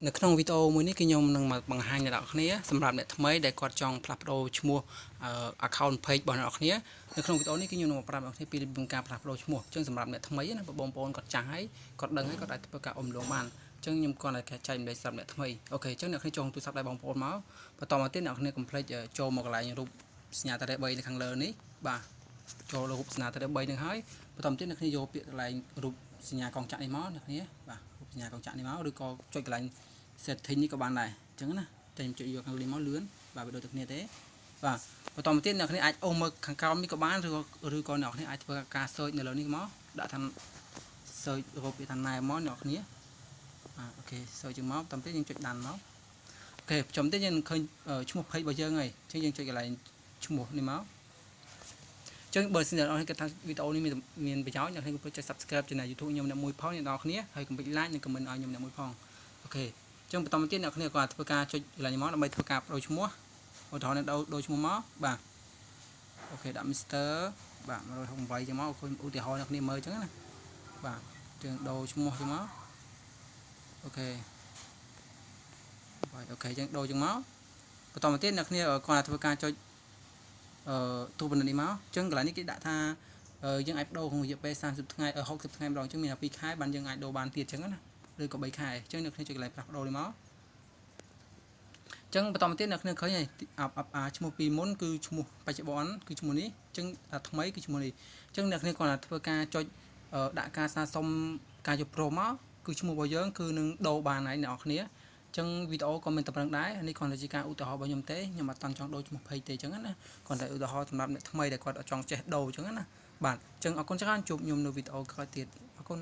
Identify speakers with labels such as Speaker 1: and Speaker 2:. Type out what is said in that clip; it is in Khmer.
Speaker 1: នៅក្នុងវីដេអូមួយនេះគឺខ្ញុំនឹងមកបង្ហាញអ្នកនរគ្នាសម្រាប់អ្នកថ្មីដែលគាត់ចង់ផ្លាស់ប្ដូរឈ្មោះ account page របស់អ្នកនរគ្នានៅក្នុងវីដេអូនេះគឺខ្ញុំនឹងមកប្រាប់អ្នកនរគ្នាពីរបៀបការផ្លាស់ប្ដូរឈ្មោះអញ្ចឹងសម្រាប់អ្នកថ្មីណាបងប្អូនគាត់ចាស់ហើយគាត់ដឹងហើយគាត់អាចធ្វើការអុំលងបានអញ្ចឹងខ្ញុំគាត់តែចែកម្លែកសម្រាប់អ្នកថ្មីអូខេអញ្ចឹងអ្នកគ្នាចូលទូរស័ព្ទដៃបងប្អូនមកបន្តមកទៀតអ្នកគ្នាកុំភ្លេចចូលមកកន្លែងរូបសញ្ញាតារ៉េ3នៅខាងលើនេះបាទចូលរូបសញ្ញាតារ៉េ3នឹងហើយបន្តមកទៀតអ្នកគ្នាយកពាក្យកន្លែងរូបសញ្ញាកងចាក់នេះមកអ្នកគ្នាបាទរូបសញ្ញាកងចាក់នេះមកឬក៏ចុចកន្លែង setting នេះក៏បានដែរអញ្ចឹងណាតែខ្ញុំចុចយកខាងលើមកលឿនបាទវាដូចតែគ្នាទេបាទបន្តមកទៀតអ្នកគ្នាអាចអូសមើលខាងក្រោមនេះក៏បានឬក៏អ្នកគ្នាអាចធ្វើការ search នៅលើនេះមកដាក់ថា search រកពាក្យថា name មកអ្នកគ្នាបាទអូខេ search ជាងមកបន្តទៀតយើងចុចដានមកអូខេចំទៀតយើងនឹងឃើញឈ្មោះ page របស់យើងហើយអញ្ចឹងយើងចុចកន្លែងឈ្មោះនេះមកអញ្ចឹងបើសិនអ្នកនរគាត់ថាវីដេអូនេះមានប្រយោជន៍អ្នកគ្នាកុំភ្លេចចុច subscribe ជើង YouTube ខ្ញុំអ្នកមួយផងអ្នកនរគ្នាហើយកុំភ្លេច like និង comment ឲ្យខ្ញុំអ្នកមួយផងអូខេអញ្ចឹងបន្តមកទៀតអ្នកគ្នាក៏ធ្វើការចុចកន្លែងនេះមកដើម្បីធ្វើការបដូរឈ្មោះឧទាហរណ៍នេះដូរឈ្មោះមកបាទអូខេដាក់ Mr បាទ168ចឹងមកឧទាហរណ៍អ្នកគ្នាមើលចឹងណាបាទយើងដូរឈ្មោះចឹងមកអូខេបាទអូខេចឹងដូរចឹងមកបន្តមកទៀតអ្នកគ្នាគាត់ធ្វើការចុចទូបណ្ឌិតនេះមកអញ្ចឹងកន្លែងនេះគេដាក់ថាយើងអាចបដូរក្នុងរយៈពេល30ថ្ងៃ60ថ្ងៃម្ដងអញ្ចឹងមានតែ2ខែបានយើងអាចដូរបានទៀតអញ្ចឹងណាឬក៏3ខែអញ្ចឹងអ្នកគ្នាចុចកន្លែងផ្លាស់ប្ដូរនេះមកអញ្ចឹងបន្តមកទៀតអ្នកគ្នាឃើញហើយឈ្មោះពីមុនគឺឈ្មោះបច្ចុប្បន្នគឺឈ្មោះនេះអញ្ចឹងថ្មីគឺឈ្មោះនេះអញ្ចឹងអ្នកគ្នាគាត់ធ្វើការចុចដាក់ការស្នើសុំការយកប្រូមកគឺឈ្មោះរបស់យើងគឺនឹងដូរបានហើយអ្នកគ្នាអញ្ចឹងវីដេអូក៏មានតែប៉ុណ្្នឹងដែរនេះគ្រាន់តែជាការឧទាហរណ៍របស់ខ្ញុំទេខ្ញុំអត់តាន់ចង់ដូរឈ្មោះ page ទេអញ្ចឹងណាគ្រាន់តែឧទាហរណ៍សម្រាប់អ្នកថ្មីដែលគាត់ចង់ចេះដូរអញ្ចឹងណាបាទអញ្ចឹងអរគុណច្រើនជួបខ្ញុំនៅវីដេអូក្រោយទៀតអរគុណ